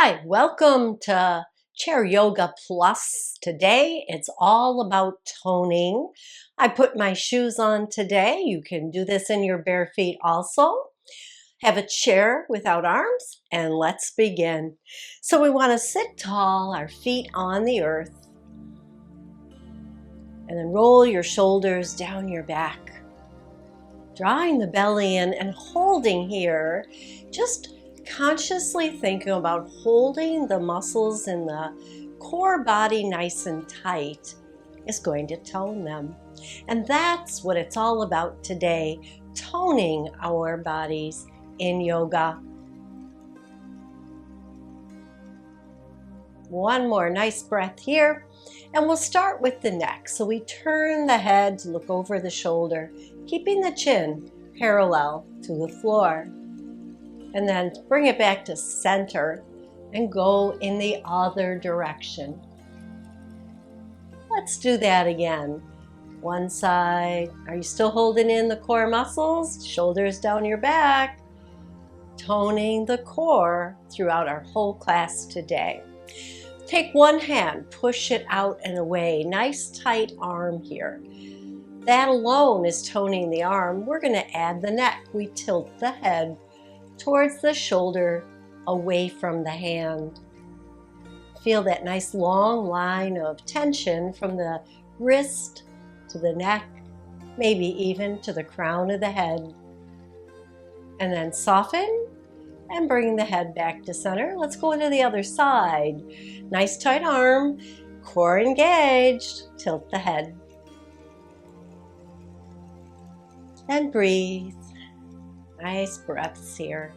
Hi, welcome to Chair Yoga Plus. Today it's all about toning. I put my shoes on today. You can do this in your bare feet also. Have a chair without arms and let's begin. So we want to sit tall, our feet on the earth, and then roll your shoulders down your back. Drawing the belly in and holding here, just consciously thinking about holding the muscles in the core body nice and tight is going to tone them. And that's what it's all about today, toning our bodies in yoga. One more nice breath here, and we'll start with the neck. So we turn the head to look over the shoulder, keeping the chin parallel to the floor. And then bring it back to center and go in the other direction. Let's do that again. One side. Are you still holding in the core muscles? Shoulders down your back. Toning the core throughout our whole class today. Take one hand, push it out and away. Nice tight arm here. That alone is toning the arm. We're going to add the neck. We tilt the head towards the shoulder, away from the hand. Feel that nice long line of tension from the wrist to the neck, maybe even to the crown of the head. And then soften and bring the head back to center. Let's go to the other side. Nice tight arm, core engaged, tilt the head. And breathe. Nice breaths here.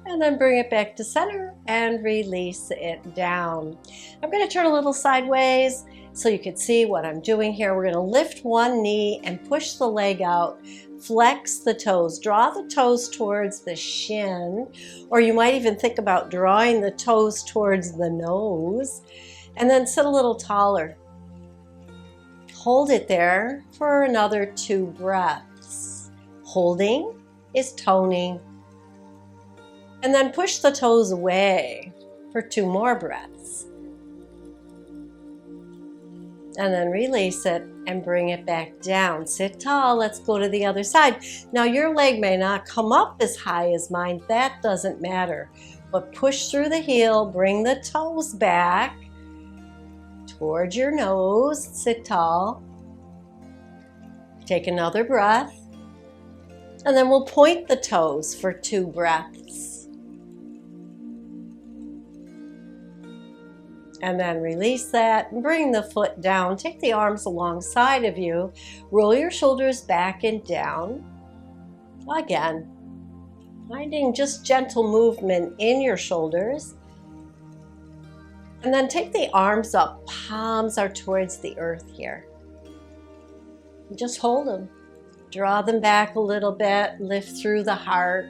And then bring it back to center and release it down. I'm going to turn a little sideways so you can see what I'm doing here. We're going to lift one knee and push the leg out. Flex the toes. Draw the toes towards the shin, or you might even think about drawing the toes towards the nose. And then sit a little taller. Hold it there for another 2 breaths. Holding is toning. And then push the toes away for 2 more breaths. And then release it and bring it back down. Sit tall. Let's go to the other side. Now your leg may not come up as high as mine. That doesn't matter. But push through the heel. Bring the toes back towards your nose. Sit tall. Take another breath. And then we'll point the toes for 2 breaths. And then release that and bring the foot down. Take the arms alongside of you. Roll your shoulders back and down. Again, finding just gentle movement in your shoulders. And then take the arms up. Palms are towards the earth here. Just hold them. Draw them back a little bit. Lift through the heart.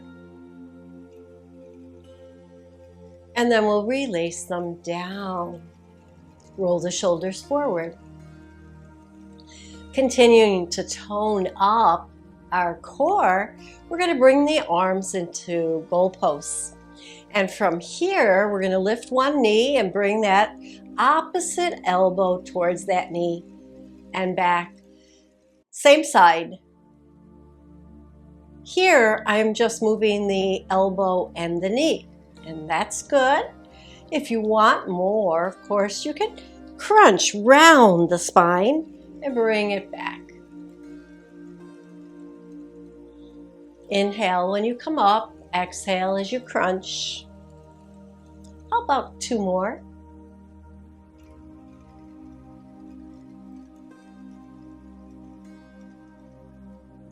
And then we'll release them down. Roll the shoulders forward. Continuing to tone up our core, we're going to bring the arms into goalposts. And from here, we're going to lift one knee and bring that opposite elbow towards that knee and back. Same side. Here, I'm just moving the elbow and the knee. And that's good. If you want more, of course, you can crunch round the spine and bring it back. Inhale when you come up, exhale as you crunch. How about 2 more?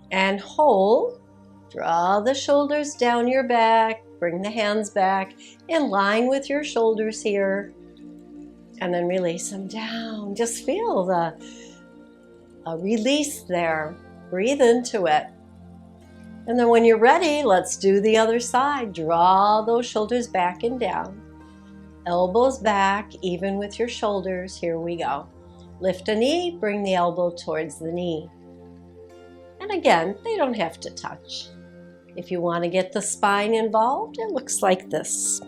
And hold. Draw the shoulders down your back. Bring the hands back in line with your shoulders here. And then release them down. Just feel the release there. Breathe into it. And then when you're ready, let's do the other side. Draw those shoulders back and down. Elbows back, even with your shoulders. Here we go. Lift a knee, bring the elbow towards the knee. And again, they don't have to touch. If you want to get the spine involved, it looks like this.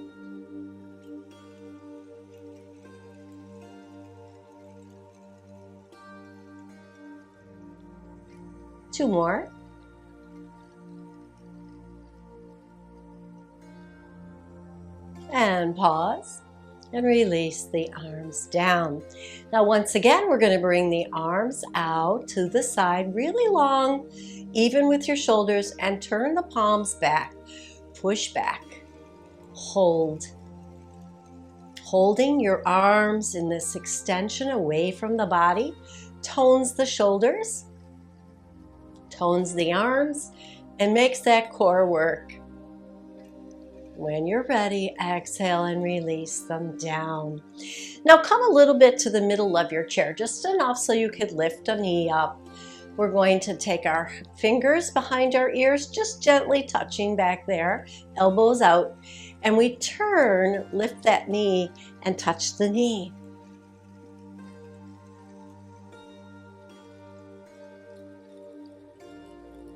2 more. And pause and release the arms down. Now once again, we're going to bring the arms out to the side really long, even with your shoulders, and turn the palms back. Push back. Hold. Holding your arms in this extension away from the body tones the shoulders, tones the arms, and makes that core work. When you're ready, exhale and release them down. Now come a little bit to the middle of your chair, just enough so you could lift a knee up. We're going to take our fingers behind our ears, just gently touching back there, elbows out, and we turn, lift that knee and touch the knee.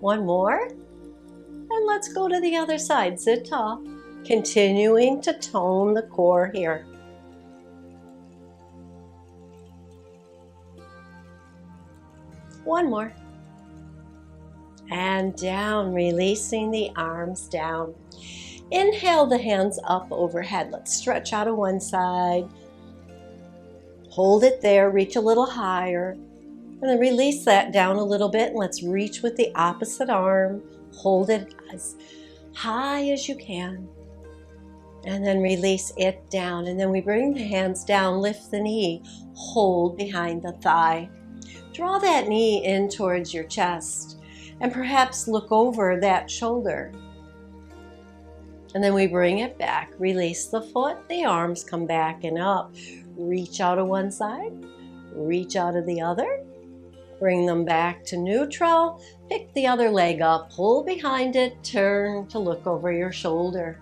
One more, and let's go to the other side. Sit tall. Continuing to tone the core here. One more. And down, releasing the arms down. Inhale the hands up overhead. Let's stretch out of one side. Hold it there, reach a little higher. And then release that down a little bit. And let's reach with the opposite arm. Hold it as high as you can. And then release it down. And then we bring the hands down, lift the knee, hold behind the thigh. Draw that knee in towards your chest and perhaps look over that shoulder. And then we bring it back, release the foot, the arms come back and up. Reach out of one side, reach out of the other. Bring them back to neutral, pick the other leg up, pull behind it, turn to look over your shoulder.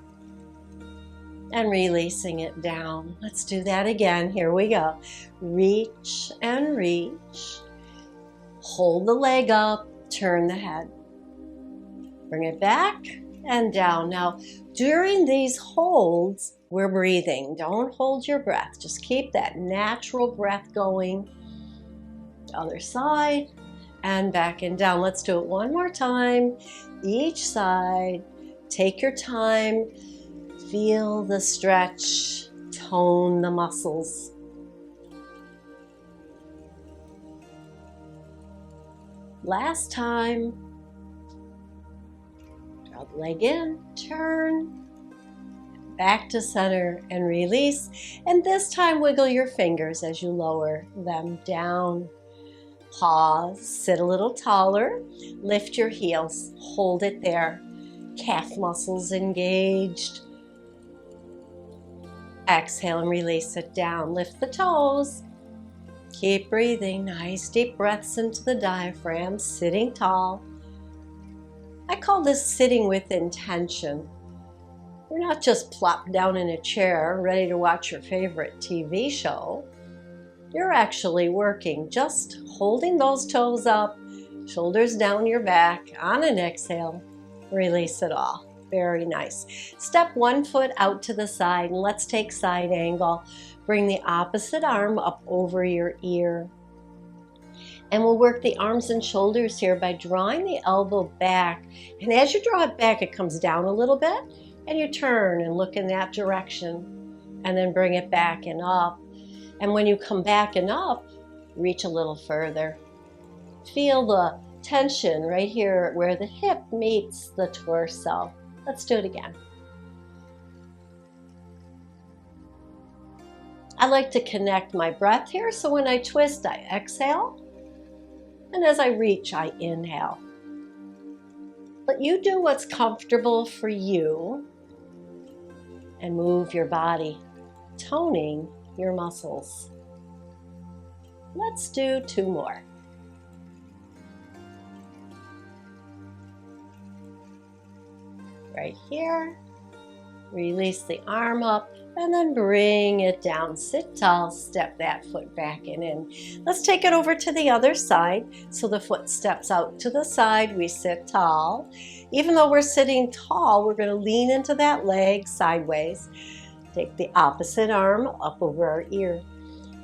And releasing it down. Let's do that again. Here we go. Reach and reach. Hold the leg up, turn the head. Bring it back and down. Now, during these holds, we're breathing. Don't hold your breath. Just keep that natural breath going. Other side and back and down. Let's do it one more time. Each side. Take your time. Feel the stretch, tone the muscles. Last time. Draw the leg in, turn, back to center and release. And this time wiggle your fingers as you lower them down. Pause, sit a little taller, lift your heels, hold it there. Calf muscles engaged. Exhale and release it down. Lift the toes. Keep breathing. Nice deep breaths into the diaphragm, sitting tall. I call this sitting with intention. You're not just plopped down in a chair ready to watch your favorite TV show. You're actually working, just holding those toes up, shoulders down your back. On an exhale, release it all. Very nice. Step one foot out to the side and let's take side angle. Bring the opposite arm up over your ear. And we'll work the arms and shoulders here by drawing the elbow back. And as you draw it back, it comes down a little bit and you turn and look in that direction and then bring it back and up. And when you come back and up, reach a little further. Feel the tension right here where the hip meets the torso. Let's do it again. I like to connect my breath here, so when I twist, I exhale, and as I reach, I inhale. But you do what's comfortable for you and move your body, toning your muscles. Let's do 2 more. Right here, release the arm up and then bring it down. Sit tall, step that foot back in. Let's take it over to the other side. So the foot steps out to the side, we sit tall. Even though we're sitting tall, we're going to lean into that leg sideways. Take the opposite arm up over our ear.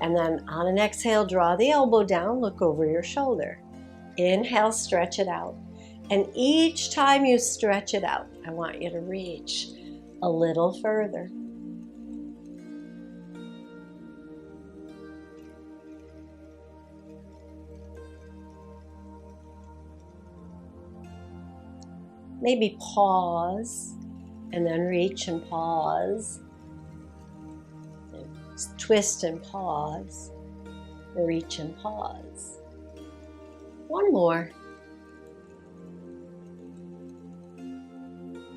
And then on an exhale, draw the elbow down, look over your shoulder. Inhale, stretch it out. And each time you stretch it out, I want you to reach a little further. Maybe pause and then reach and pause. Twist and pause. Reach and pause. One more.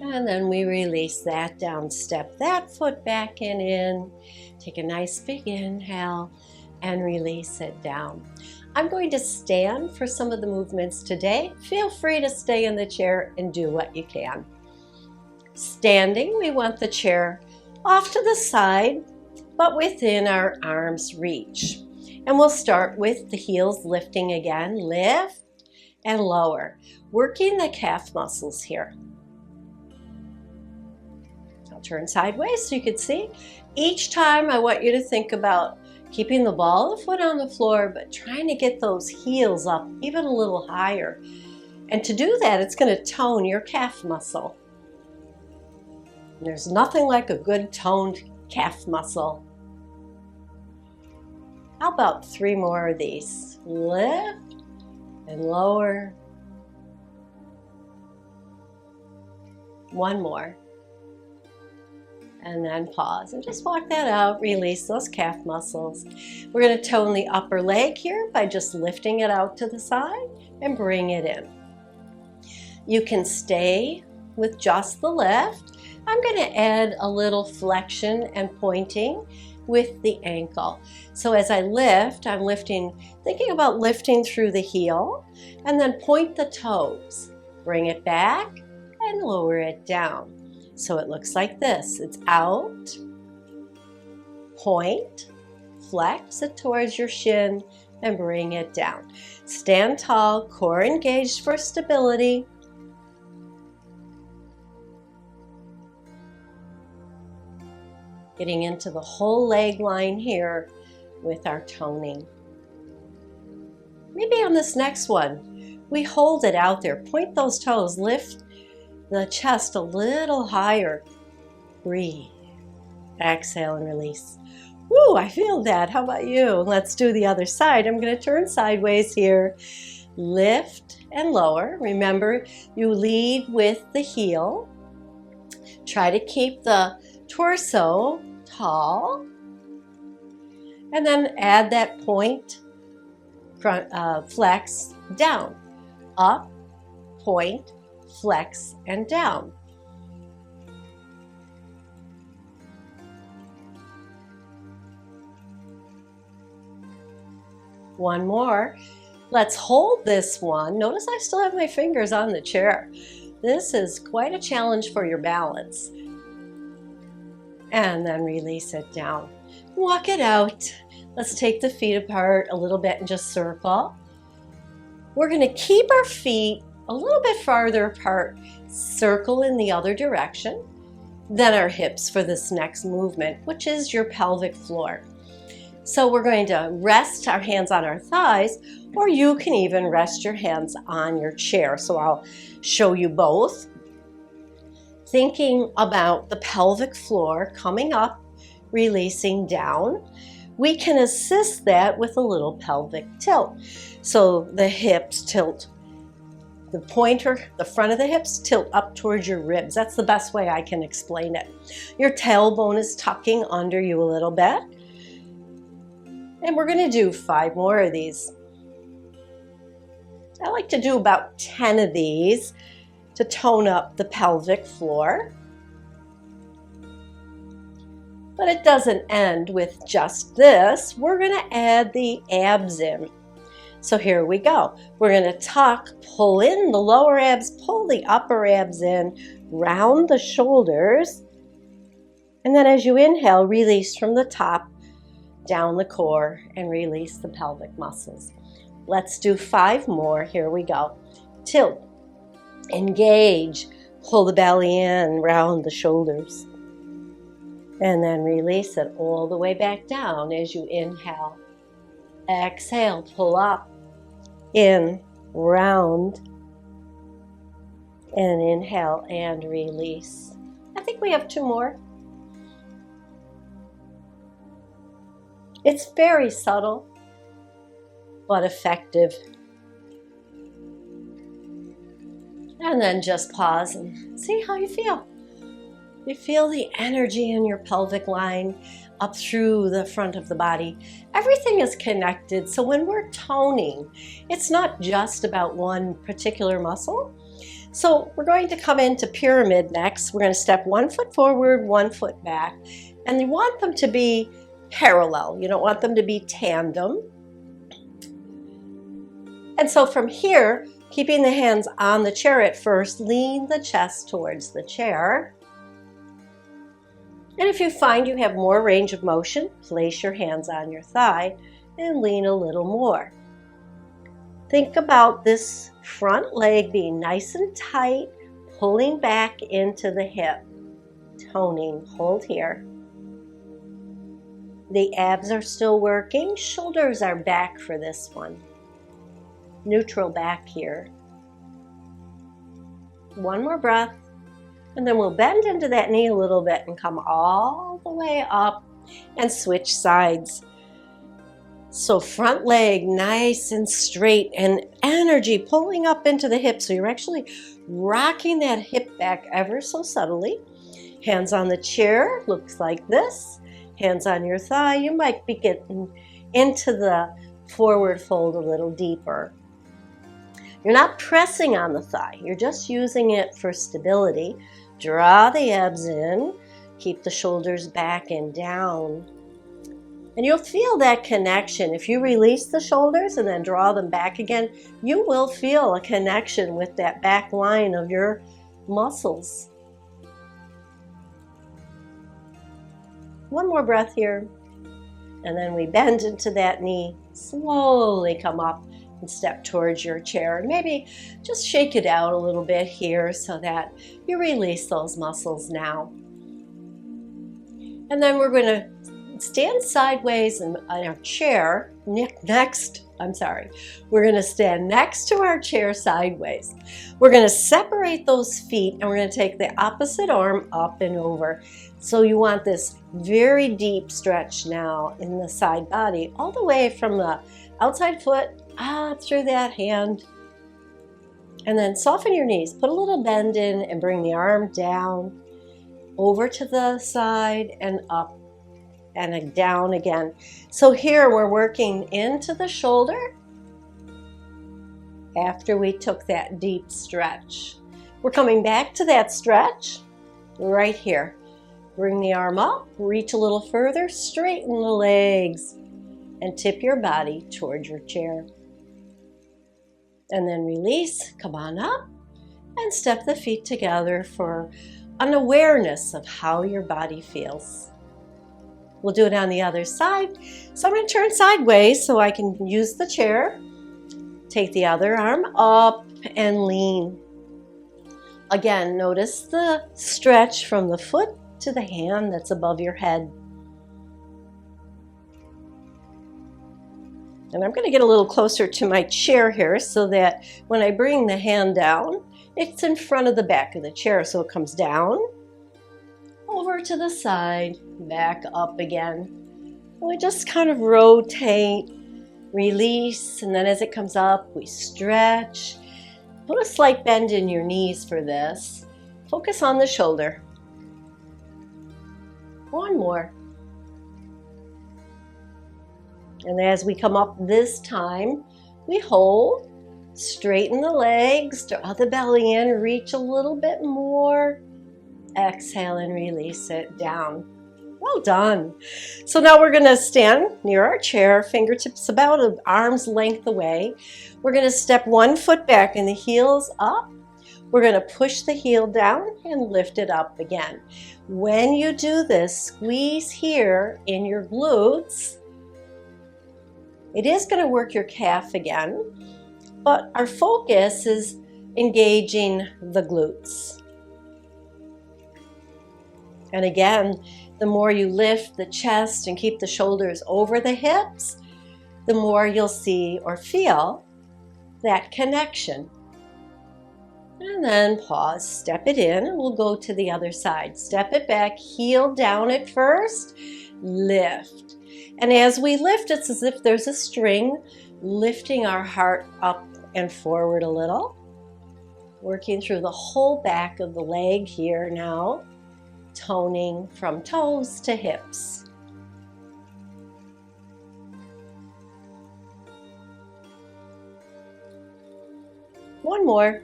And then we release that down. Step that foot back and in. Take a nice big inhale and release it down. I'm going to stand for some of the movements today. Feel free to stay in the chair and do what you can. Standing, we want the chair off to the side, but within our arm's reach. And we'll start with the heels lifting again. Lift and lower, working the calf muscles here. I'll turn sideways so you can see. Each time I want you to think about keeping the ball of the foot on the floor, but trying to get those heels up even a little higher. And to do that, it's going to tone your calf muscle. And there's nothing like a good toned calf muscle. How about 3 more of these? Lift and lower. 1 more. And then pause and just walk that out. Release those calf muscles. We're going to tone the upper leg here by just lifting it out to the side and bring it in. You can stay with just the lift. I'm going to add a little flexion and pointing with the ankle. So as I lift, I'm thinking about lifting through the heel, and then point the toes. Bring it back and lower it down. So it looks like this. It's out, point, flex it towards your shin, and bring it down. Stand tall, core engaged for stability. Getting into the whole leg line here with our toning. Maybe on this next one, we hold it out there. Point those toes, lift the chest a little higher. Breathe. Exhale and release. Woo, I feel that. How about you? Let's do the other side. I'm going to turn sideways here. Lift and lower. Remember, you lead with the heel. Try to keep the torso tall. And then add that point, flex, down. Up, point, flex, and down. One more. Let's hold this one. Notice I still have my fingers on the chair. This is quite a challenge for your balance. And then release it down. Walk it out. Let's take the feet apart a little bit and just circle. We're going to keep our feet a little bit farther apart. Circle in the other direction. Then our hips for this next movement, which is your pelvic floor. So we're going to rest our hands on our thighs, or you can even rest your hands on your chair. So I'll show you both. Thinking about the pelvic floor coming up, releasing down. We can assist that with a little pelvic tilt. So the hips tilt, the pointer, the front of the hips tilt up towards your ribs. That's the best way I can explain it. Your tailbone is tucking under you a little bit. And we're going to do 5 more of these. I like to do about 10 of these to tone up the pelvic floor. But it doesn't end with just this. We're going to add the abs in. So here we go. We're going to tuck, pull in the lower abs, pull the upper abs in, round the shoulders. And then as you inhale, release from the top, down the core, and release the pelvic muscles. Let's do 5 more. Here we go. Tilt, engage, pull the belly in, round the shoulders. And then release it all the way back down as you inhale. Exhale, pull up, in, round, and inhale and release. I think we have 2 more. It's very subtle, but effective. And then just pause and see how you feel. You feel the energy in your pelvic line up through the front of the body. Everything is connected. So when we're toning, it's not just about one particular muscle. So we're going to come into pyramid next. We're going to step 1 foot forward, 1 foot back. And you want them to be parallel. You don't want them to be tandem. And so from here, keeping the hands on the chair at first, lean the chest towards the chair. And if you find you have more range of motion, place your hands on your thigh and lean a little more. Think about this front leg being nice and tight, pulling back into the hip. Toning, hold here. The abs are still working, shoulders are back for this one. Neutral back here. 1 more breath, and then we'll bend into that knee a little bit and come all the way up and switch sides. So front leg nice and straight and energy pulling up into the hip. So you're actually rocking that hip back ever so subtly. Hands on the chair, looks like this. Hands on your thigh. You might be getting into the forward fold a little deeper. You're not pressing on the thigh. You're just using it for stability. Draw the abs in. Keep the shoulders back and down. And you'll feel that connection. If you release the shoulders and then draw them back again, you will feel a connection with that back line of your muscles. 1 more breath here. And then we bend into that knee. Slowly come up and step towards your chair. And maybe just shake it out a little bit here so that you release those muscles now. And then we're going to stand sideways on our chair. We're going to stand next to our chair sideways. We're going to separate those feet and we're going to take the opposite arm up and over. So you want this very deep stretch now in the side body, all the way from the outside foot up through that hand. And then soften your knees. Put a little bend in and bring the arm down, over to the side and up. And down again. So here we're working into the shoulder after we took that deep stretch. We're coming back to that stretch right here. Bring the arm up, reach a little further, straighten the legs, and tip your body towards your chair. And then release, come on up, and step the feet together for an awareness of how your body feels. We'll do it on the other side. So I'm going to turn sideways so I can use the chair. Take the other arm up and lean. Again, notice the stretch from the foot to the hand that's above your head. And I'm going to get a little closer to my chair here so that when I bring the hand down, it's in front of the back of the chair. So it comes down, over to the side, back up again. And we just kind of rotate, release, and then as it comes up, we stretch. Put a slight bend in your knees for this. Focus on the shoulder. 1 more. And as we come up this time, we hold, straighten the legs, draw the belly in, reach a little bit more. Exhale and release it down. Well done. So now we're going to stand near our chair, fingertips about an arm's length away. We're going to step 1 foot back and the heels up. We're going to push the heel down and lift it up again. When you do this, squeeze here in your glutes. It is going to work your calf again, but our focus is engaging the glutes. And again, the more you lift the chest and keep the shoulders over the hips, the more you'll see or feel that connection. And then pause, step it in, and we'll go to the other side. Step it back, heel down at first, lift. And as we lift, it's as if there's a string lifting our heart up and forward a little. Working through the whole back of the leg here now, toning from toes to hips. One more.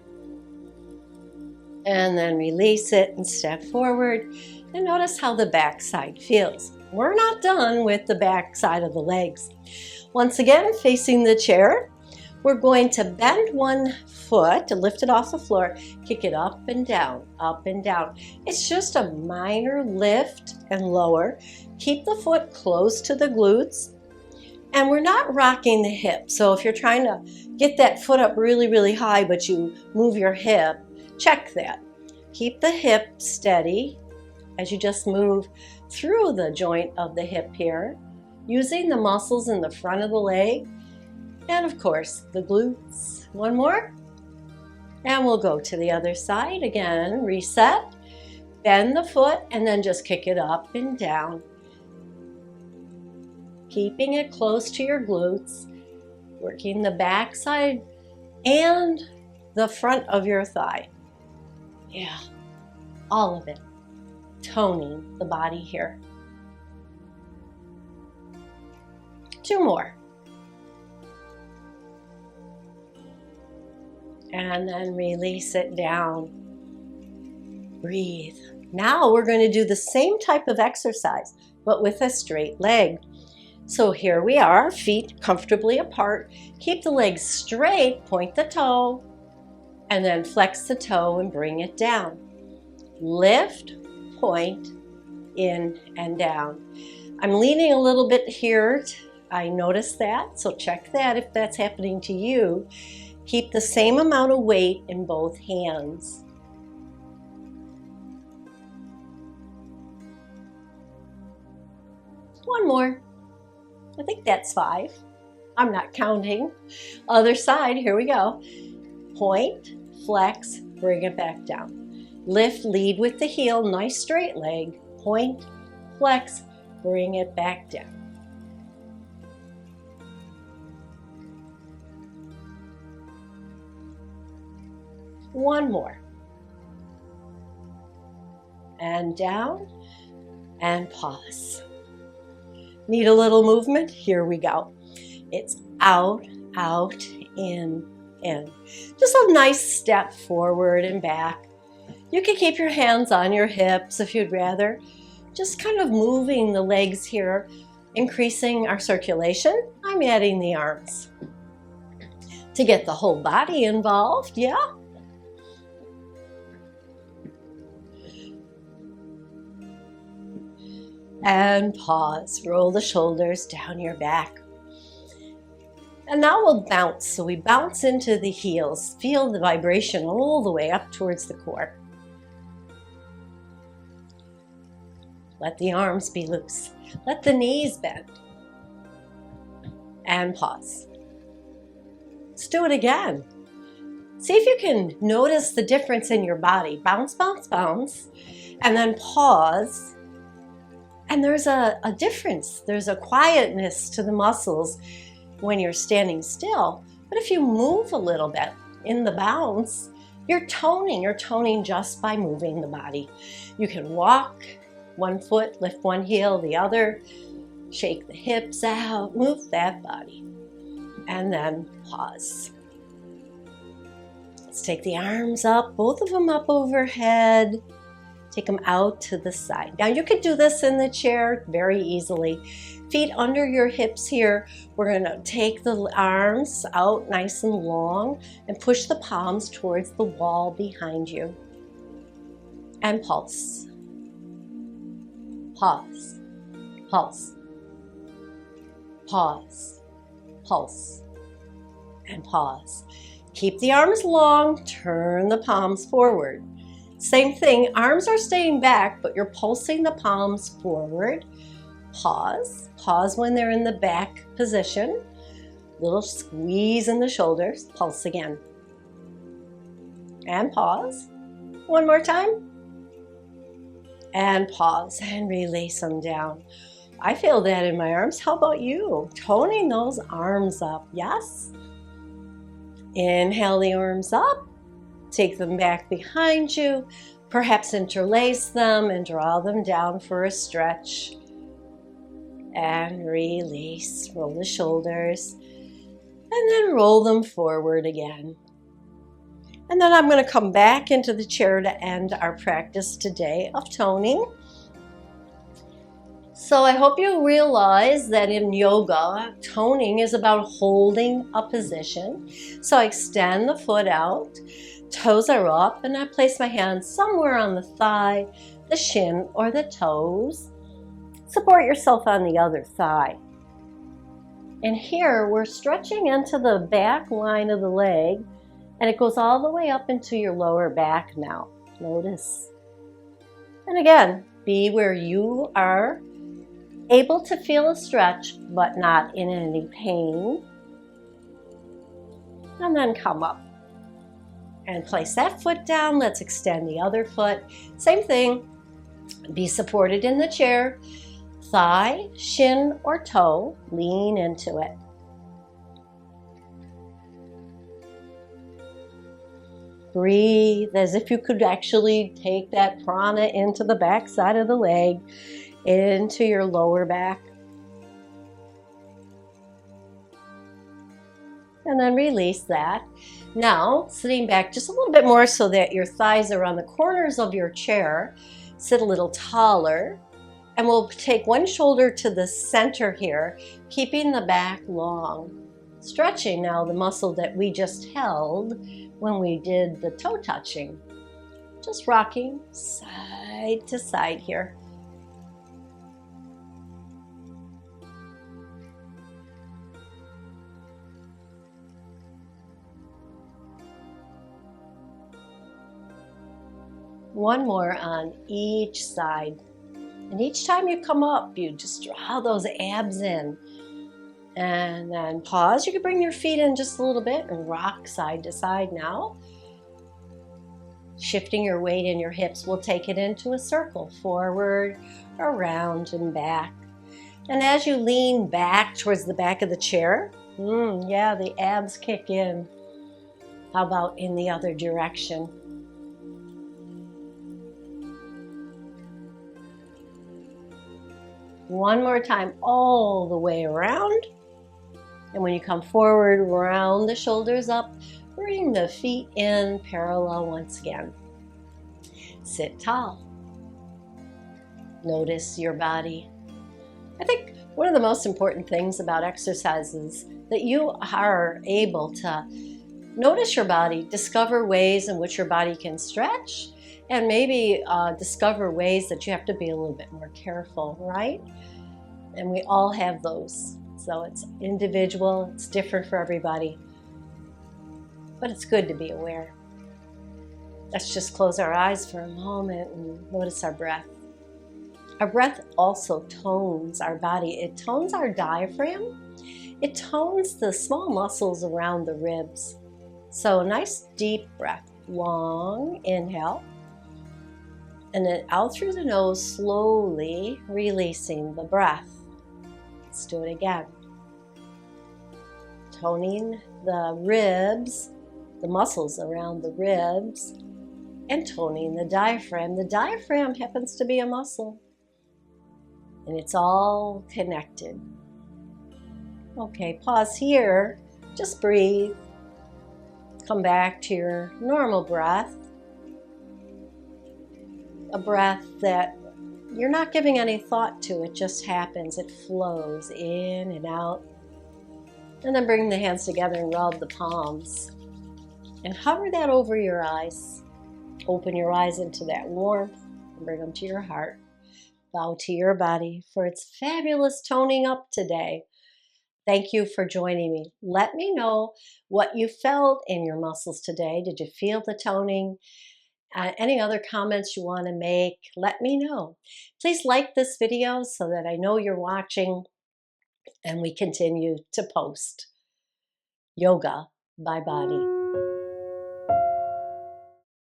And then release it and step forward and notice how the back side feels. We're not done with the back side of the legs. Once again, facing the chair, we're going to bend one foot to lift it off the floor, kick it up and down, up and down. It's just a minor lift and lower. Keep the foot close to the glutes. And we're not rocking the hip. So if you're trying to get that foot up really, really high, but you move your hip, check that. Keep the hip steady as you just move through the joint of the hip here, using the muscles in the front of the leg, and of course the glutes. One more, and we'll go to the other side again. Reset, bend the foot, and then just kick it up and down. Keeping it close to your glutes, working the back side and the front of your thigh. Yeah, all of it. Toning the body here. Two more. And then release it down. Breathe. Now we're going to do the same type of exercise, but with a straight leg. So here we are, feet comfortably apart. Keep the legs straight, point the toe, and then flex the toe and bring it down. Lift, point, in and down. I'm leaning a little bit here. I noticed that, so check that if that's happening to you. Keep the same amount of weight in both hands. One more. I think that's 5. I'm not counting. Other side, here we go. Point, flex, bring it back down. Lift, lead with the heel, nice straight leg. Point, flex, bring it back down. One more. And down, and pause. Need a little movement? Here we go. It's out, out, in, in. Just a nice step forward and back. You can keep your hands on your hips if you'd rather. Just kind of moving the legs here, increasing our circulation. I'm adding the arms to get the whole body involved, yeah? And pause, roll the shoulders down your back. And now we'll bounce. So we bounce into the heels. Feel the vibration all the way up towards the core. Let the arms be loose. Let the knees bend. And pause. Let's do it again. See if you can notice the difference in your body. Bounce, bounce, bounce. And then pause. And there's a difference. There's a quietness to the muscles when you're standing still. But if you move a little bit in the bounce, you're toning just by moving the body. You can walk one foot, lift one heel, the other, shake the hips out, move that body, and then pause. Let's take the arms up, both of them up overhead. Take them out to the side. Now you could do this in the chair very easily. Feet under your hips here. We're going to take the arms out nice and long and push the palms towards the wall behind you. And pulse. Pause. Pulse. Pause. Pulse. And pause. Keep the arms long. Turn the palms forward. Same thing, arms are staying back, but you're pulsing the palms forward. Pause. Pause when they're in the back position. Little squeeze in the shoulders. Pulse again. And pause. One more time. And pause and release them down. I feel that in my arms. How about you? Toning those arms up. Yes. Inhale the arms up. Take them back behind you. Perhaps interlace them and draw them down for a stretch. And release. Roll the shoulders. And then roll them forward again. And then I'm going to come back into the chair to end our practice today of toning. So I hope you realize that in yoga, toning is about holding a position. So I extend the foot out, toes are up, and I place my hands somewhere on the thigh, the shin, or the toes. Support yourself on the other thigh. And here we're stretching into the back line of the leg, and it goes all the way up into your lower back now. Notice. And again, be where you are able to feel a stretch, but not in any pain. And then come up and place that foot down. Let's extend the other foot. Same thing. Be supported in the chair. Thigh, shin, or toe. Lean into it. Breathe as if you could actually take that prana into the back side of the leg, into your lower back. And then release that. Now, sitting back just a little bit more so that your thighs are on the corners of your chair. Sit a little taller. And we'll take one shoulder to the center here, keeping the back long. Stretching now the muscle that we just held when we did the toe touching. Just rocking side to side here. One more on each side. And each time you come up, you just draw those abs in. And then pause. You can bring your feet in just a little bit and rock side to side now. Shifting your weight in your hips, we'll take it into a circle, forward, around, and back. And as you lean back towards the back of the chair, yeah, the abs kick in. How about in the other direction? One more time, all the way around. And when you come forward, round the shoulders up, bring the feet in parallel once again. Sit tall. Notice your body. I think one of the most important things about exercise is that you are able to notice your body, discover ways in which your body can stretch, and maybe discover ways that you have to be a little bit more careful, right? And we all have those. So it's individual, it's different for everybody. But it's good to be aware. Let's just close our eyes for a moment and notice our breath. Our breath also tones our body. It tones our diaphragm. It tones the small muscles around the ribs. So a nice deep breath. Long inhale. And then out through the nose, slowly releasing the breath. Let's do it again. Toning the ribs, the muscles around the ribs, and toning the diaphragm. The diaphragm happens to be a muscle, and it's all connected. Okay, pause here. Just breathe. Come back to your normal breath. A breath that you're not giving any thought to, it just happens. It flows in and out. And then bring the hands together and rub the palms. And hover that over your eyes. Open your eyes into that warmth and bring them to your heart. Bow to your body for its fabulous toning up today. Thank you for joining me. Let me know what you felt in your muscles today. Did you feel the toning? Any other comments you want to make, let me know. Please like this video so that I know you're watching and we continue to post. Yoga by Body.